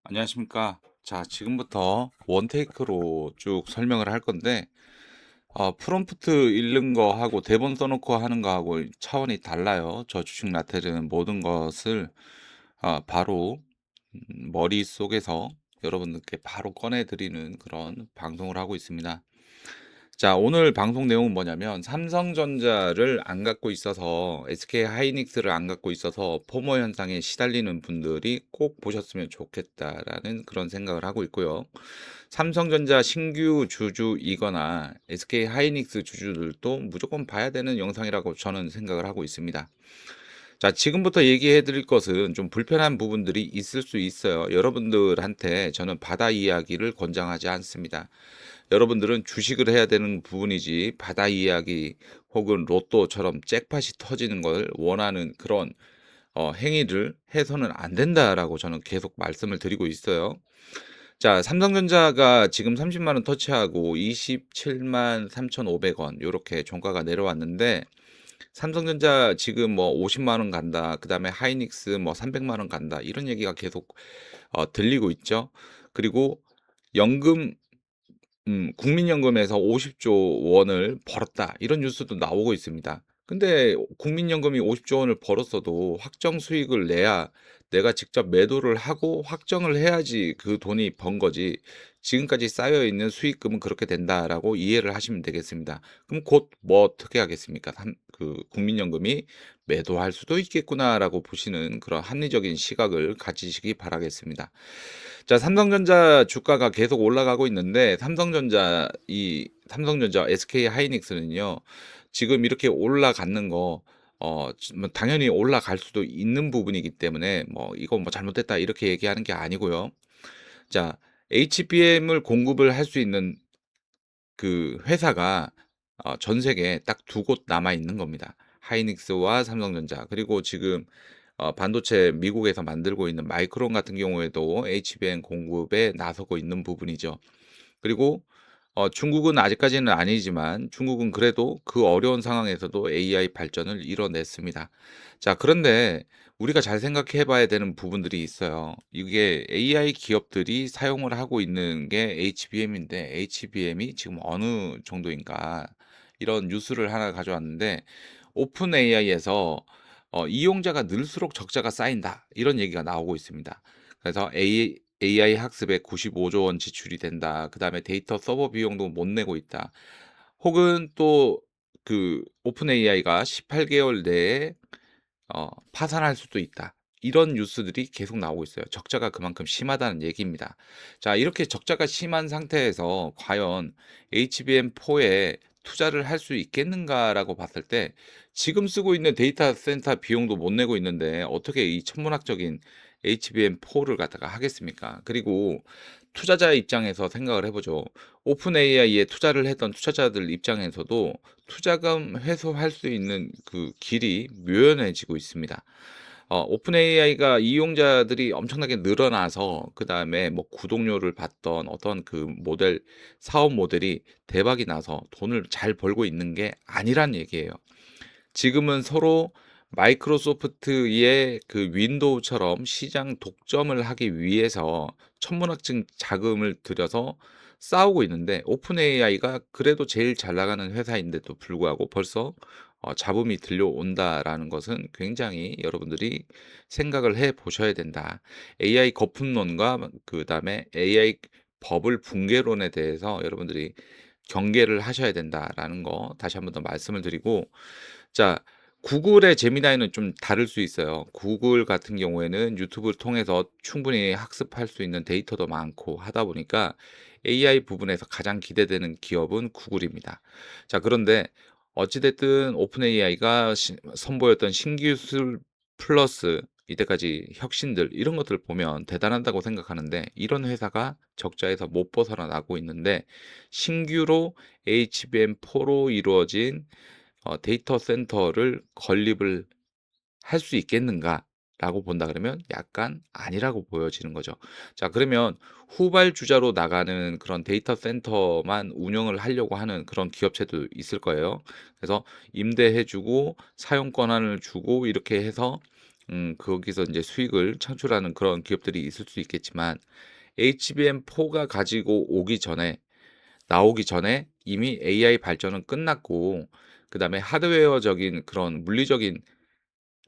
안녕하십니까. 자, 지금부터 원테이크로 쭉 설명을 할 건데, 프롬프트 읽는 거하고 대본 써놓고 하는 거하고 차원이 달라요. 저 주식 라텔은 모든 것을 바로 머릿속에서 여러분들께 바로 꺼내드리는 그런 방송을 하고 있습니다. 자, 오늘 방송 내용은 뭐냐면 삼성전자를 안 갖고 있어서 SK 하이닉스를 안 갖고 있어서 포모 현상에 시달리는 분들이 꼭 보셨으면 좋겠다라는 그런 생각을 하고 있고요. 삼성전자 신규 주주이거나 SK 하이닉스 주주들도 무조건 봐야 되는 영상이라고 저는 생각을 하고 있습니다. 자, 지금부터 얘기해 드릴 것은 좀 불편한 부분들이 있을 수 있어요. 여러분들한테 저는 바다 이야기를 권장하지 않습니다. 여러분들은 주식을 해야 되는 부분이지 바다 이야기 혹은 로또처럼 잭팟이 터지는 걸 원하는 그런 행위를 해서는 안 된다라고 저는 계속 말씀을 드리고 있어요. 자, 삼성전자가 지금 30만 원 터치하고 27만 3,500원 요렇게 종가가 내려왔는데 삼성전자 지금 뭐 50만 원 간다. 그다음에 하이닉스 뭐 300만 원 간다. 이런 얘기가 계속 들리고 있죠. 그리고 연금 국민연금에서 50조 원을 벌었다. 이런 뉴스도 나오고 있습니다. 근데 국민연금이 50조 원을 벌었어도 확정 수익을 내야 내가 직접 매도를 하고 확정을 해야지 그 돈이 번 거지. 지금까지 쌓여 있는 수익금은 그렇게 된다라고 이해를 하시면 되겠습니다. 그럼 곧 뭐 어떻게 하겠습니까? 그 국민연금이 매도할 수도 있겠구나라고 보시는 그런 합리적인 시각을 가지시기 바라겠습니다. 자, 삼성전자 주가가 계속 올라가고 있는데 삼성전자 SK 하이닉스는요. 지금 이렇게 올라가는 거 뭐 당연히 올라갈 수도 있는 부분이기 때문에 뭐 "이거 뭐 잘못됐다." 이렇게 얘기하는 게 아니고요. 자, HBM을 공급을 할 수 있는 그 회사가 전 세계에 딱 두 곳 남아 있는 겁니다. 하이닉스와 삼성전자. 그리고 지금 반도체 미국에서 만들고 있는 마이크론 같은 경우에도 HBM 공급에 나서고 있는 부분이죠. 그리고 중국은 아직까지는 아니지만 중국은 그래도 그 어려운 상황에서도 AI 발전을 이뤄냈습니다. 자, 그런데 우리가 잘 생각해 봐야 되는 부분들이 있어요. 이게 AI 기업들이 사용을 하고 있는 게 HBM인데 HBM이 지금 어느 정도인가 이런 뉴스를 하나 가져왔는데 오픈 AI에서 이용자가 늘수록 적자가 쌓인다. 이런 얘기가 나오고 있습니다. 그래서 AI 학습에 95조 원 지출이 된다. 그다음에 데이터 서버 비용도 못 내고 있다. 혹은 또 그 오픈 AI가 18개월 내에 파산할 수도 있다. 이런 뉴스들이 계속 나오고 있어요. 적자가 그만큼 심하다는 얘기입니다. 자, 이렇게 적자가 심한 상태에서 과연 HBM4에 투자를 할 수 있겠는가라고 봤을 때 지금 쓰고 있는 데이터 센터 비용도 못 내고 있는데 어떻게 이 천문학적인 HBM4를 갖다가 하겠습니까? 그리고 투자자 입장에서 생각을 해보죠. 오픈 AI에 투자를 했던 투자자들 입장에서도 투자금 회수할 수 있는 그 길이 묘연해지고 있습니다. 오픈 AI가 이용자들이 엄청나게 늘어나서 그다음에 뭐 구독료를 받던 어떤 그 사업 모델이 대박이 나서 돈을 잘 벌고 있는 게 아니란 얘기예요. 지금은 서로 마이크로소프트의 그 윈도우처럼 시장 독점을 하기 위해서 천문학적 자금을 들여서 싸우고 있는데 오픈 AI가 그래도 제일 잘 나가는 회사인데도 불구하고 벌써 잡음이 들려온다라는 것은 굉장히 여러분들이 생각을 해 보셔야 된다. AI 거품론과 그다음에 AI 버블 붕괴론에 대해서 여러분들이 경계를 하셔야 된다라는 거 다시 한번 더 말씀을 드리고 자, 구글의 제미나이는 좀 다를 수 있어요. 구글 같은 경우에는 유튜브를 통해서 충분히 학습할 수 있는 데이터도 많고 하다 보니까 AI 부분에서 가장 기대되는 기업은 구글입니다. 자, 그런데 어찌 됐든 오픈 AI가 선보였던 신기술 플러스 이때까지 혁신들 이런 것들을 보면 대단하다고 생각하는데 이런 회사가 적자에서 못 벗어나고 있는데 신규로 HBM4로 이루어진 데이터 센터를 건립을 할 수 있겠는가라고 본다 그러면 약간 아니라고 보여지는 거죠. 자, 그러면 후발주자로 나가는 그런 데이터 센터만 운영을 하려고 하는 그런 기업체도 있을 거예요. 그래서 임대해 주고 사용 권한을 주고 이렇게 해서 거기서 인제 수익을 창출하는 그런 기업들이 있을 수 있겠지만 HBM4가 가지고 오기 전에 나오기 전에 이미 AI 발전은 끝났고 그다음에 하드웨어적인 그런 물리적인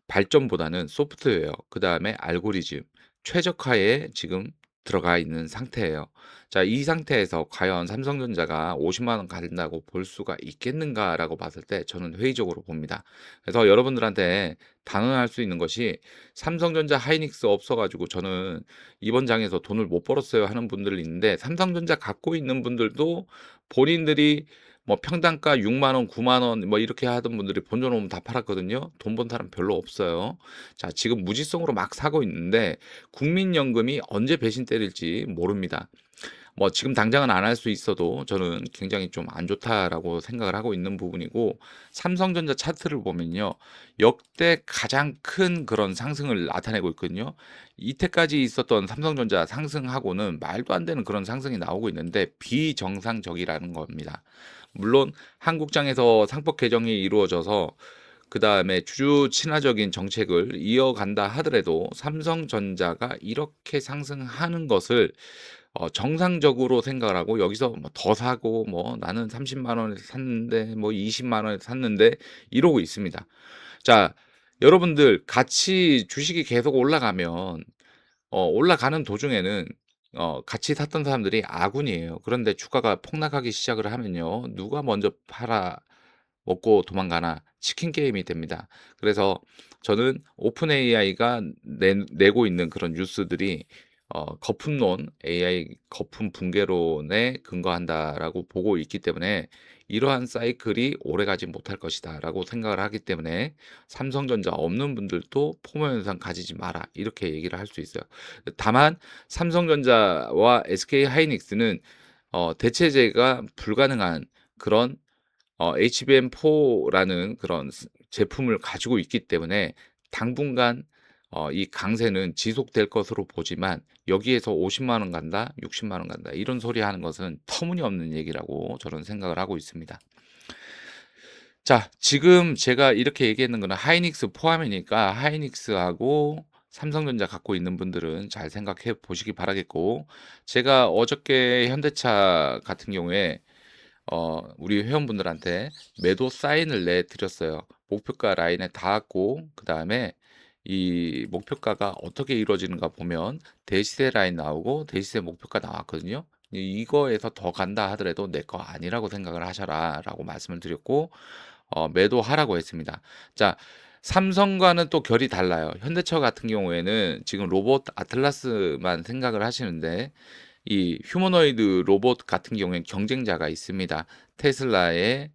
발전보다는 소프트웨어 그다음에 알고리즘 최적화에 지금 들어가 있는 상태예요. 자, 이 상태에서 과연 '삼성전자가 5 0만 원 간다고 볼 수가 있겠는가.'라고 봤을 때 저는 회의적으로 봅니다. 그래서 여러분들한테 단언할 수 있는 것이 삼성전자 하이닉스 없어 가지고 저는 "이번 장에서 돈을 못 벌었어요." 하는 분들 있는데 삼성전자 갖고 있는 분들도 본인들이 뭐 평당가 6만 원, 9만 원 뭐 이렇게 하던 분들이 본전 오면 다 팔았거든요. 돈 번 사람 별로 없어요. 자, 지금 무지성으로 막 사고 있는데 국민연금이 언제 배신 때릴지 모릅니다. 뭐 지금 당장은 안 할 수 있어도 저는 굉장히 좀 안 좋다라고 생각을 하고 있는 부분이고 삼성전자 차트를 보면요. 역대 가장 큰 그런 상승을 나타내고 있거든요. 이때까지 있었던 삼성전자 상승하고는 말도 안 되는 그런 상승이 나오고 있는데 비정상적이라는 겁니다. 물론 한국장에서 상법 개정이 이루어져서 그다음에 주주 친화적인 정책을 이어간다 하더라도 삼성전자가 이렇게 상승하는 것을 정상적으로 생각을 하고 여기서 뭐 더 사고 뭐 '나는 30만 원에 샀는데 뭐 20만 원에 샀는데.' 이러고 있습니다. 자, 여러분들 같이 주식이 계속 올라가면 올라가는 도중에는 같이 샀던 사람들이 아군이에요. 그런데 주가가 폭락하기 시작을 하면요. 누가 먼저 팔아 먹고 도망가나 치킨 게임이 됩니다. 그래서 저는 오픈 AI가 내고 있는 그런 뉴스들이 거품론, AI 거품 붕괴론에 근거한다라고 보고 있기 때문에 '이러한 사이클이 오래가지 못할 것이다.'라고 생각을 하기 때문에 "삼성전자 없는 분들도 포모 현상 가지지 마라." 이렇게 얘기를 할 수 있어요. 다만 삼성전자와 SK하이닉스는 대체제가 불가능한 그런 HBM4라는 그런 제품을 가지고 있기 때문에 당분간 이 강세는 지속될 것으로 보지만 여기에서 5 0만 원 간다, 60만 원 간다 이런 소리 하는 것은 터무니없는 얘기라고 저는 생각을 하고 있습니다. 자, 지금 제가 이렇게 얘기했는 거는 하이닉스 포함이니까 하이닉스하고 삼성전자 갖고 있는 분들은 잘 생각해 보시기 바라겠고 제가 어저께 현대차 같은 경우에 우리 회원분들한테 매도 사인을 내 드렸어요. 목표가 라인에 닿았고 그다음에 이 목표가가 어떻게 이루어지는가 보면 대시세 라인 나오고 대시세 목표가 나왔거든요. "이거에서 더 간다 하더라도 내 거 아니라고 생각을 하셔라."라고 말씀을 드렸고 매도하라고 했습니다. 자, 삼성과는 또 결이 달라요. 현대차 같은 경우에는 지금 로봇 아틀라스만 생각을 하시는데 이 휴머노이드 로봇 같은 경우에는 경쟁자가 있습니다. 테슬라의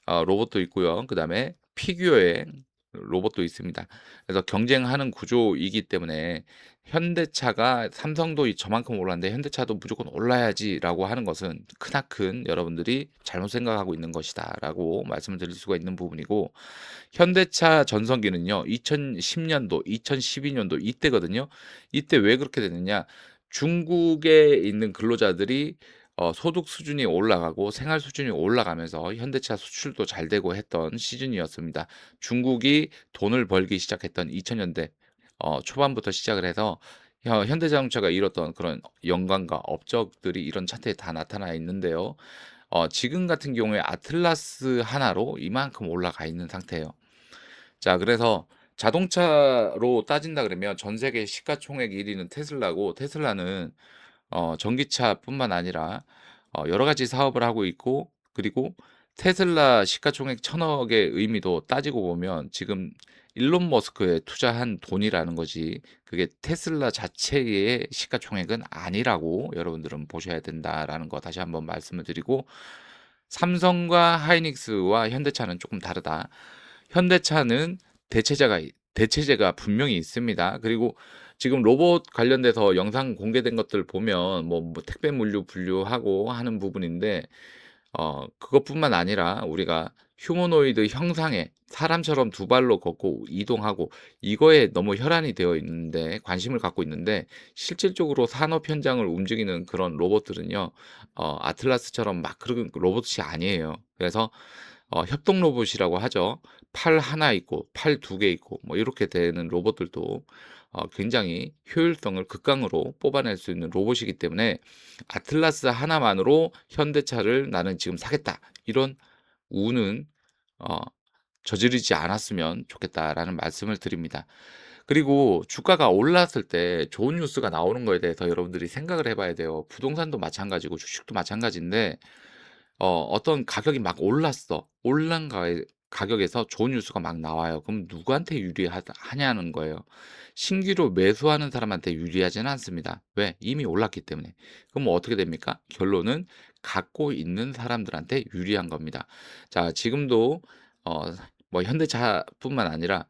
로봇도 있고요. 그다음에 피규어의 로봇도 있습니다. 그래서 경쟁하는 구조이기 때문에 현대차가 삼성도 저만큼 올랐는데 '현대차도 무조건 올라야지.'라고 하는 것은 크나큰 여러분들이 잘못 생각하고 있는 것이다라고 말씀을 드릴 수가 있는 부분이고 현대차 전성기는요. 2010 년도, 2012 년도 이때거든요. 이때 왜 그렇게 됐느냐. 중국에 있는 근로자들이 소득 수준이 올라가고 생활 수준이 올라가면서 현대차 수출도 잘 되고 했던 시즌이었습니다. 중국이 돈을 벌기 시작했던 2000 년대 초반부터 시작을 해서 현대자동차가 이뤘던 그런 영광과 업적들이 이런 차트에 다 나타나 있는데요. 지금 같은 경우에 아틀라스 하나로 이만큼 올라가 있는 상태예요. 자, 그래서 자동차로 따진다 그러면 전 세계 시가총액 1 위는 테슬라고 테슬라는 전기차뿐만 아니라 여러 가지 사업을 하고 있고 그리고 테슬라 시가총액 1,000억의 의미도 따지고 보면 지금 일론 머스크에 투자한 돈이라는 것이 그게 테슬라 자체의 시가총액은 아니라고 여러분들은 보셔야 된다라는 거 다시 한번 말씀을 드리고 삼성과 하이닉스와 현대차는 조금 다르다. 현대차는 대체제가 분명히 있습니다. 그리고 지금 로봇 관련돼서 영상 공개된 것들 보면 뭐 택배 물류 분류하고 하는 부분인데 그것뿐만 아니라 우리가 휴머노이드 형상의 사람처럼 두 발로 걷고 이동하고 이거에 너무 혈안이 되어 있는데 관심을 갖고 있는데 실질적으로 산업 현장을 움직이는 그런 로봇들은요. 아틀라스처럼 막 그런 로봇이 아니에요. 그래서 협동 로봇이라고 하죠. 팔 하나 있고 팔 두 개 있고 뭐 이렇게 되는 로봇들도 굉장히 효율성을 극강으로 뽑아낼 수 있는 로봇이기 때문에 '아틀라스 하나만으로 현대차를 나는 지금 사겠다.' 이런 우는 어 저지르지 않았으면 좋겠다라는 말씀을 드립니다. 그리고 주가가 올랐을 때 좋은 뉴스가 나오는 거에 대해서 여러분들이 생각을 해 봐야 돼요. 부동산도 마찬가지고 주식도 마찬가지인데 어떤 가격이 막 올랐어. 올란 가격에서 좋은 뉴스가 막 나와요. 그럼 누구한테 하냐는 거예요. 신규로 매수하는 사람한테 유리하지는 않습니다. 왜? 이미 올랐기 때문에. 그럼 뭐 어떻게 됩니까? 결론은 갖고 있는 사람들한테 유리한 겁니다. 자, 지금도 어 뭐 현대차뿐만 아니라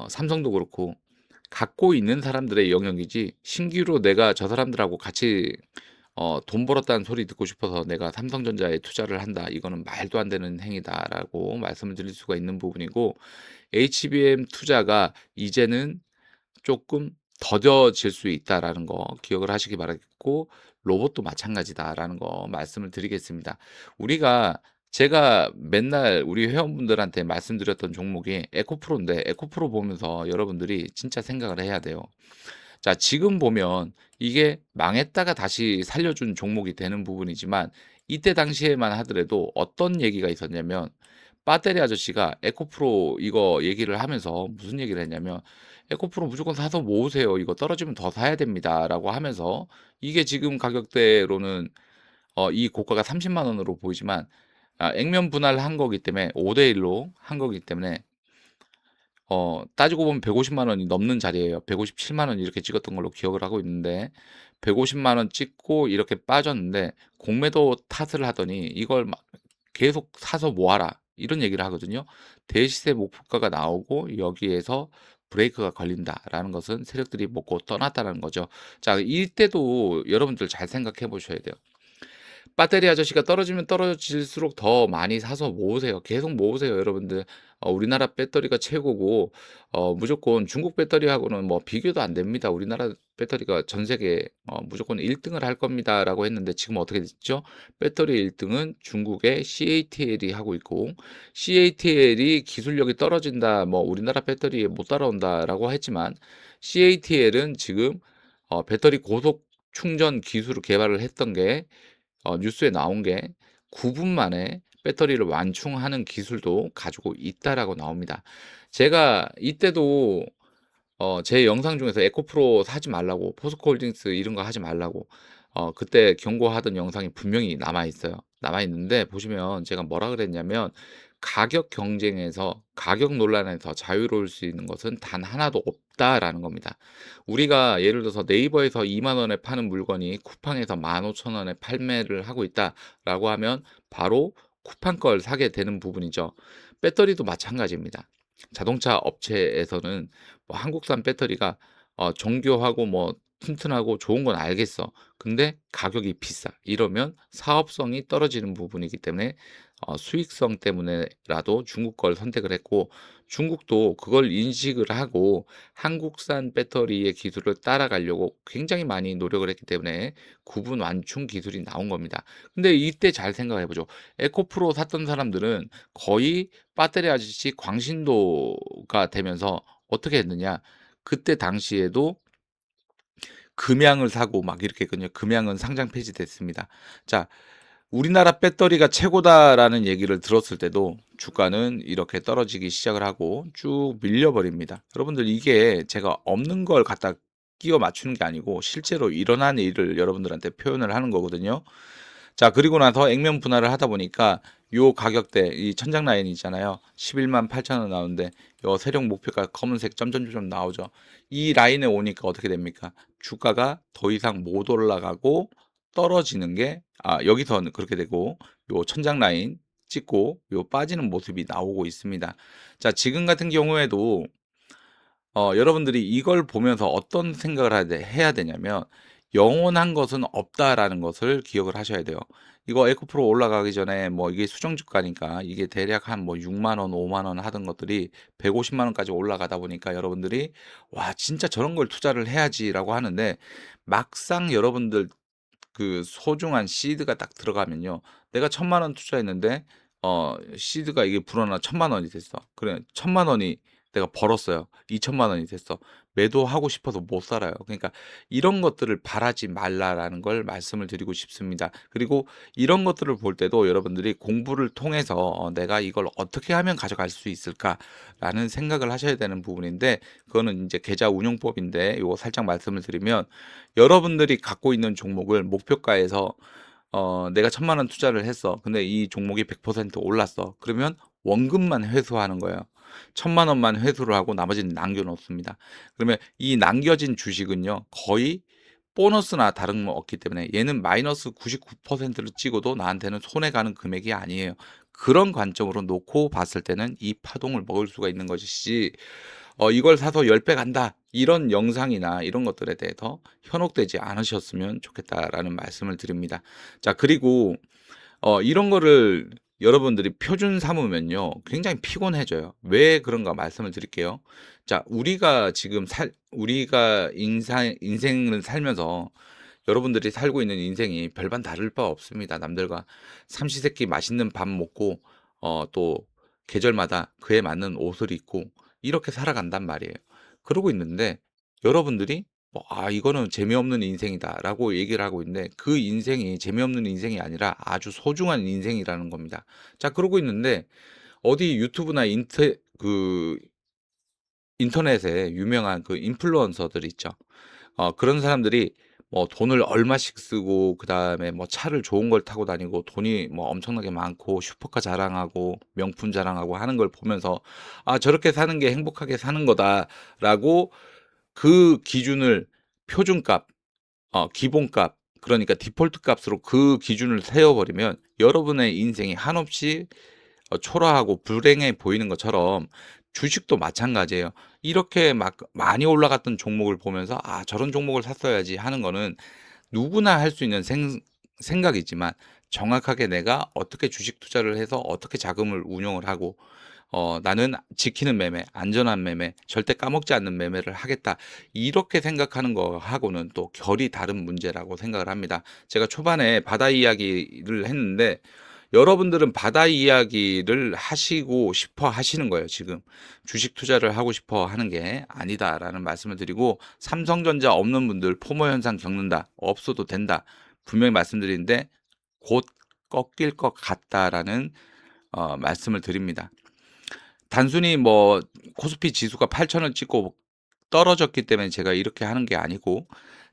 삼성도 그렇고 갖고 있는 사람들의 영역이지 신규로 내가 저 사람들하고 같이 돈 벌었다는 소리 듣고 싶어서 "내가 삼성전자에 투자를 한다." 이거는 말도 안 되는 행위다라고 말씀을 드릴 수가 있는 부분이고, HBM 투자가 이제는 조금 더뎌질 수 있다라는 거 기억을 하시기 바라겠고, 로봇도 마찬가지다라는 거 말씀을 드리겠습니다. 우리가 제가 맨날 우리 회원분들한테 말씀드렸던 종목이 에코프로인데, 에코프로 보면서 여러분들이 진짜 생각을 해야 돼요. 자, 지금 보면 이게 망했다가 다시 살려준 종목이 되는 부분이지만, 이때 당시에만 하더라도 어떤 얘기가 있었냐면, 빠떼리 아저씨가 에코프로 이거 얘기를 하면서 무슨 얘기를 했냐면 "에코프로 무조건 사서 모으세요. 이거 떨어지면 더 사야 됩니다."라고 하면서, 이게 지금 가격대로는 이 고가가 3 0만 원으로 보이지만 액면 분할한 거기 때문에 5대 1로 한 거기 때문에 따지고 보면 150만 원이 넘는 자리예요. 157만 원 이렇게 찍었던 걸로 기억을 하고 있는데, 150만 원 찍고 이렇게 빠졌는데 공매도 탓을 하더니 "이걸 막 계속 사서 모아라." 이런 얘기를 하거든요. 대시세 목표가가 나오고 여기에서 브레이크가 걸린다라는 것은 세력들이 먹고 떠났다는 거죠. 자, 이때도 여러분들 잘 생각해 보셔야 돼요. 배터리 아저씨가 떨어지면 떨어질수록 더 많이 사서 모으세요. 계속 모으세요, 여러분들. 우리나라 배터리가 최고고 무조건 중국 배터리하고는 뭐 비교도 안 됩니다. "우리나라 배터리가 전 세계 무조건 1 등을 할 겁니다."라고 했는데 지금 어떻게 됐죠? 배터리 1 등은 중국의 CATL이 하고 있고, CATL이 "기술력이 떨어진다. 뭐 우리나라 배터리에 못 따라온다."라고 했지만, CATL은 지금 배터리 고속 충전 기술을 개발을 했던 게 뉴스에 나온 게 9분 만에 배터리를 완충하는 기술도 가지고 있다라고 나옵니다. 제가 이때도 제 영상 중에서 에코프로 사지 말라고, 포스코홀딩스 이런 거 하지 말라고 그때 경고하던 영상이 분명히 남아 있어요. 남아 있는데 보시면 제가 뭐라 그랬냐면, "가격 경쟁에서 가격 논란에서 자유로울 수 있는 것은 단 하나도 없다."라는 겁니다. 우리가 예를 들어서 네이버에서 2만 원에 파는 물건이 쿠팡에서 15,000원에 판매를 하고 있다라고 하면 바로 쿠팡 걸 사게 되는 부분이죠. 배터리도 마찬가지입니다. 자동차 업체에서는 뭐 한국산 배터리가 정교하고 뭐 튼튼하고 좋은 건 알겠어. 근데 가격이 비싸. 이러면 사업성이 떨어지는 부분이기 때문에 수익성 때문에라도 중국 걸 선택을 했고, 중국도 그걸 인식을 하고 한국산 배터리의 기술을 따라가려고 굉장히 많이 노력을 했기 때문에 구분 완충 기술이 나온 겁니다. 근데 이때 잘 생각해 보죠. 에코프로 샀던 사람들은 거의 배터리 아저씨 광신도가 되면서 어떻게 했느냐. 그때 당시에도 금양을 사고 막 이렇게 했거든요. 금양은 상장 폐지됐습니다. 자, "우리나라 배터리가 최고다."라는 얘기를 들었을 때도 주가는 이렇게 떨어지기 시작을 하고 쭉 밀려 버립니다. 여러분들, 이게 제가 없는 걸 갖다 끼워 맞추는 게 아니고 실제로 일어난 일을 여러분들한테 표현을 하는 거거든요. 자, 그리고 나서 액면 분할을 하다 보니까 요 가격대, 이 천장 라인 있잖아요. 1 1 8천원 나오는데 요 세력 목표가 검은색 점점점 나오죠. 이 라인에 오니까 어떻게 됩니까? 주가가 더 이상 못 올라가고 떨어지는 게, 여기서는 그렇게 되고 요 천장 라인 찍고 요 빠지는 모습이 나오고 있습니다. 자, 지금 같은 경우에도 여러분들이 이걸 보면서 어떤 생각을 해야 되냐면, '영원한 것은 없다.'라는 것을 기억을 하셔야 돼요. 이거 에코프로 올라가기 전에 뭐 이게 수정주가니까 이게 대략 한 뭐 6만 원, 5만 원 하던 것들이 150만 원까지 올라가다 보니까 여러분들이 '와, 진짜 저런 걸 투자를 해야지.'라고 하는데, 막상 여러분들 그 소중한 시드가 딱 들어가면요. 내가 1,000만 원 투자했는데 시드가 이게 불어나 1,000,000원이 됐어. 그래 1,000,000원이 내가 벌었어요. 2,000,000원이 됐어. 매도하고 싶어서 못 살아요. 그러니까 이런 것들을 바라지 말라라는 걸 말씀을 드리고 싶습니다. 그리고 이런 것들을 볼 때도 여러분들이 공부를 통해서 '내가 이걸 어떻게 하면 가져갈 수 있을까?'라는 생각을 하셔야 되는 부분인데, 그거는 인제 계좌 운용법인데 요거 살짝 말씀을 드리면, 여러분들이 갖고 있는 종목을 목표가에서 내가 1,000,000원 투자를 했어. 근데 이 종목이 100% 올랐어. 그러면 원금만 회수하는 거예요. 1,000,000원만 회수를 하고 나머지는 남겨 놓습니다. 그러면 이 남겨진 주식은요, 거의 보너스나 다름은 없기 때문에 얘는 마이너스 99%를 찍어도 나한테는 손해 가는 금액이 아니에요. 그런 관점으로 놓고 봤을 때는 이 파동을 먹을 수가 있는 것이지, 이걸 사서 10배 간다, 이런 영상이나 이런 것들에 대해서 현혹되지 않으셨으면 좋겠다라는 말씀을 드립니다. 자, 그리고 이런 거를 여러분들이 표준 삼으면요, 굉장히 피곤해져요. 왜 그런가 말씀을 드릴게요. 자, 우리가 인생을 살면서 여러분들이 살고 있는 인생이 별반 다를 바 없습니다, 남들과. 삼시세끼 맛있는 밥 먹고 또 계절마다 그에 맞는 옷을 입고 이렇게 살아간단 말이에요. 그러고 있는데 여러분들이 뭐 "아 이거는 재미없는 인생이다."라고 얘기를 하고 있는데, 그 인생이 재미없는 인생이 아니라 아주 소중한 인생이라는 겁니다. 자, 그러고 있는데 어디 유튜브나 인터넷에 유명한 그 인플루언서들 있죠. 그런 사람들이 뭐 돈을 얼마씩 쓰고 그다음에 뭐 차를 좋은 걸 타고 다니고 돈이 뭐 엄청나게 많고 슈퍼카 자랑하고 명품 자랑하고 하는 걸 보면서 '아 저렇게 사는 게 행복하게 사는 거다.'라고 그 기준을, 표준값, 기본값, 그러니까 디폴트 값으로 그 기준을 세워 버리면 여러분의 인생이 한없이 초라하고 불행해 보이는 것처럼 주식도 마찬가지예요. 이렇게 막 많이 올라갔던 종목을 보면서 '아 저런 종목을 샀어야지.' 하는 거는 누구나 할 수 있는 생각이지만, 정확하게 내가 어떻게 주식 투자를 해서 어떻게 자금을 운용을 하고 '나는 지키는 매매, 안전한 매매, 절대 까먹지 않는 매매를 하겠다.' 이렇게 생각하는 거하고는 또 결이 다른 문제라고 생각을 합니다. 제가 초반에 바다 이야기를 했는데 여러분들은 바다 이야기를 하시고 싶어 하시는 거예요 지금. "주식 투자를 하고 싶어 하는 게 아니다."라는 말씀을 드리고, "삼성전자 없는 분들 포모 현상 겪는다. 없어도 된다." 분명히 말씀드리는데 "곧 꺾일 것 같다."라는 말씀을 드립니다. 단순히 뭐 코스피 지수가 8,000을 찍고 떨어졌기 때문에 제가 이렇게 하는 게 아니고,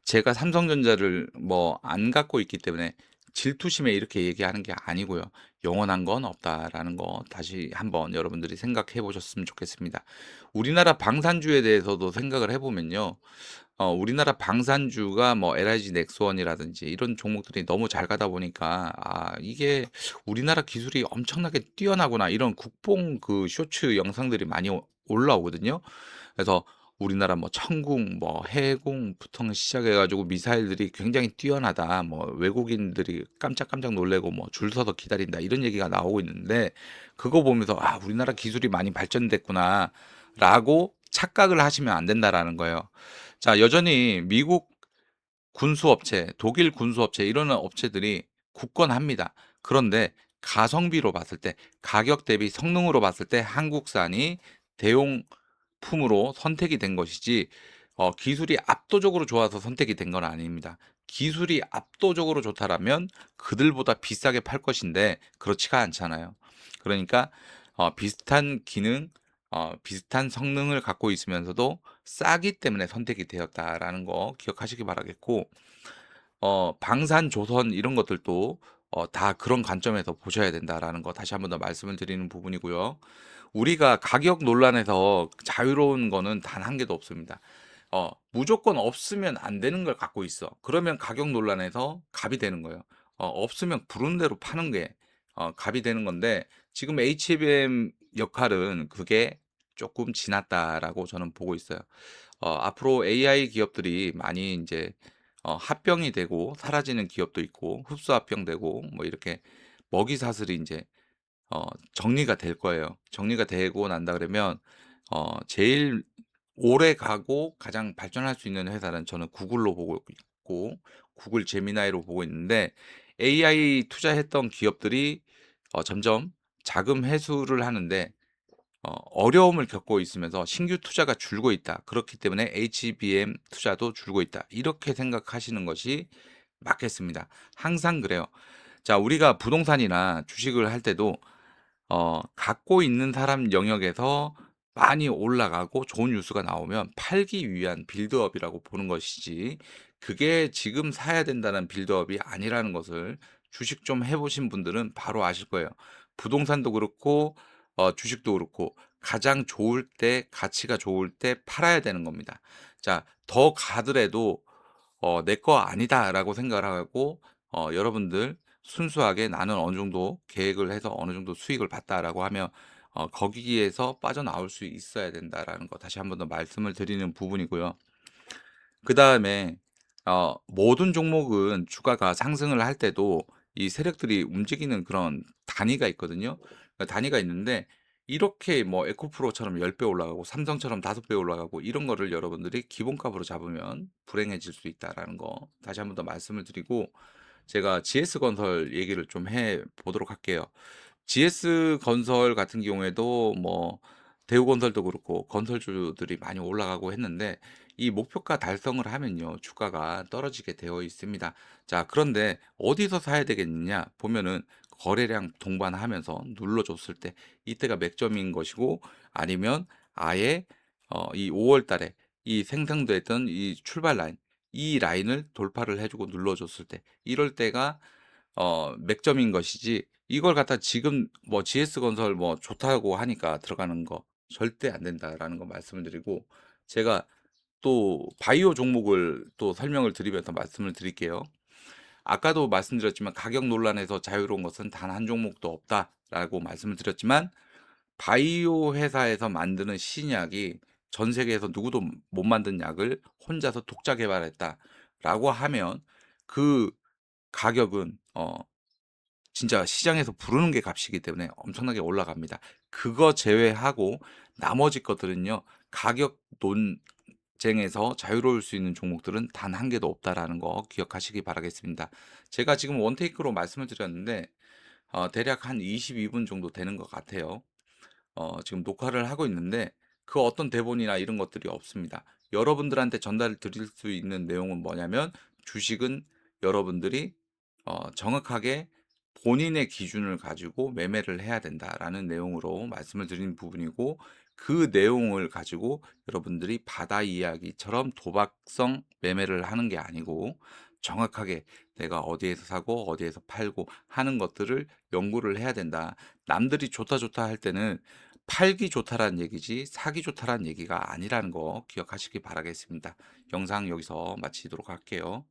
제가 삼성전자를 뭐 안 갖고 있기 때문에 질투심에 이렇게 얘기하는 게 아니고요. '영원한 건 없다.'라는 거 다시 한번 여러분들이 생각해 보셨으면 좋겠습니다. 우리나라 방산주에 대해서도 생각을 해 보면요. 우리나라 방산주가 뭐 LIG 넥스원이라든지 이런 종목들이 너무 잘 가다 보니까 '아 이게 우리나라 기술이 엄청나게 뛰어나구나.' 이런 국뽕 그 쇼츠 영상들이 많이 올라오거든요. 그래서 우리나라 뭐 천궁 뭐 해공부터 시작해 가지고 미사일들이 굉장히 뛰어나다, 뭐 외국인들이 깜짝깜짝 놀래고 뭐 줄 서서 기다린다, 이런 얘기가 나오고 있는데, 그거 보면서 '아 우리나라 기술이 많이 발전됐구나.'라고 착각을 하시면 안 된다라는 거예요. 자, 여전히 미국 군수업체, 독일 군수업체 이런 업체들이 굳건합니다. 그런데 가성비로 봤을 때, 가격 대비 성능으로 봤을 때 한국산이 대용품으로 선택이 된 것이지, 기술이 압도적으로 좋아서 선택이 된 건 아닙니다. 기술이 압도적으로 좋다라면 그들보다 비싸게 팔 것인데 그렇지가 않잖아요. 그러니까 비슷한 기능, 비슷한 성능을 갖고 있으면서도 싸기 때문에 선택이 되었다라는 거 기억하시기 바라겠고, 방산조선 이런 것들도 다 그런 관점에서 보셔야 된다라는 거 다시 한번 더 말씀을 드리는 부분이고요. 우리가 가격 논란에서 자유로운 거는 단 한 개도 없습니다. 무조건 없으면 안 되는 걸 갖고 있어. 그러면 가격 논란에서 갑이 되는 거예요. 없으면 부르는 대로 파는 게 갑이 되는 건데, 지금 HBM 역할은 그게 조금 지났다라고 저는 보고 있어요. 앞으로 AI 기업들이 많이 이제 합병이 되고 사라지는 기업도 있고 흡수 합병되고 뭐 이렇게 먹이사슬이 이제 정리가 될 거예요. 정리가 되고 난다 그러면 제일 오래 가고 가장 발전할 수 있는 회사는 저는 구글로 보고 있고, 구글 제미나이로 보고 있는데, AI 투자했던 기업들이 점점 자금 회수를 하는데 어려움을 겪고 있으면서 신규 투자가 줄고 있다. 그렇기 때문에 HBM 투자도 줄고 있다. 이렇게 생각하시는 것이 맞겠습니다. 항상 그래요. 자, 우리가 부동산이나 주식을 할 때도 갖고 있는 사람 영역에서 많이 올라가고 좋은 뉴스가 나오면 팔기 위한 빌드업이라고 보는 것이지, 그게 지금 사야 된다는 빌드업이 아니라는 것을 주식 좀 해 보신 분들은 바로 아실 거예요. 부동산도 그렇고 주식도 그렇고 가장 좋을 때, 가치가 좋을 때 팔아야 되는 겁니다. 자, 더 가더라도 '내 거 아니다.'라고 생각을 하고 여러분들 순수하게 '나는 어느 정도 계획을 해서 어느 정도 수익을 봤다.'라고 하면 거기에서 빠져나올 수 있어야 된다라는 거 다시 한번 더 말씀을 드리는 부분이고요. 그다음에 모든 종목은 주가가 상승을 할 때도 이 세력들이 움직이는 그런 단위가 있거든요. 단위가 있는데, 이렇게 뭐 에코프로처럼 10배 올라가고 삼성처럼 5배 올라가고 이런 거를 여러분들이 기본값으로 잡으면 불행해질 수 있다라는 거 다시 한번 더 말씀을 드리고, 제가 GS건설 얘기를 좀 해 보도록 할게요. GS건설 같은 경우에도 뭐 대우건설도 그렇고 건설주들이 많이 올라가고 했는데, 이 목표가 달성을 하면요 주가가 떨어지게 되어 있습니다. 자, 그런데 어디서 사야 되겠느냐 보면은, 거래량 동반하면서 눌러줬을 때 이때가 맥점인 것이고, 아니면 아예 이 5월 달에 이 생성됐던 이 출발 라인, 이 라인을 돌파를 해 주고 눌러줬을 때, 이럴 때가 맥점인 것이지, 이걸 갖다 지금 뭐 GS건설 뭐 좋다고 하니까 들어가는 거 절대 안 된다라는 거 말씀을 드리고, 제가 또 바이오 종목을 또 설명을 드리면서 말씀을 드릴게요. 아까도 말씀드렸지만 가격 논란에서 자유로운 것은 단 한 종목도 없다라고 말씀을 드렸지만, 바이오 회사에서 만드는 신약이 전 세계에서 누구도 못 만든 약을 혼자서 독자 개발했다라고 하면, 그 가격은 진짜 시장에서 부르는 게 값이기 때문에 엄청나게 올라갑니다. 그거 제외하고 나머지 것들은요, 가격 논쟁에서 자유로울 수 있는 종목들은 단 한 개도 없다라는 거 기억하시기 바라겠습니다. 제가 지금 원테이크로 말씀을 드렸는데 대략 한 22분 정도 되는 것 같아요. 지금 녹화를 하고 있는데 그 어떤 대본이나 이런 것들이 없습니다. 여러분들한테 전달 드릴 수 있는 내용은 뭐냐면, 주식은 여러분들이 정확하게 본인의 기준을 가지고 매매를 해야 된다라는 내용으로 말씀을 드린 부분이고, 그 내용을 가지고 여러분들이 바다 이야기처럼 도박성 매매를 하는 게 아니고, 정확하게 내가 어디에서 사고 어디에서 팔고 하는 것들을 연구를 해야 된다. 남들이 좋다 좋다 할 때는 팔기 좋다라는 얘기지 사기 좋다라는 얘기가 아니라는 거 기억하시기 바라겠습니다. 영상 여기서 마치도록 할게요.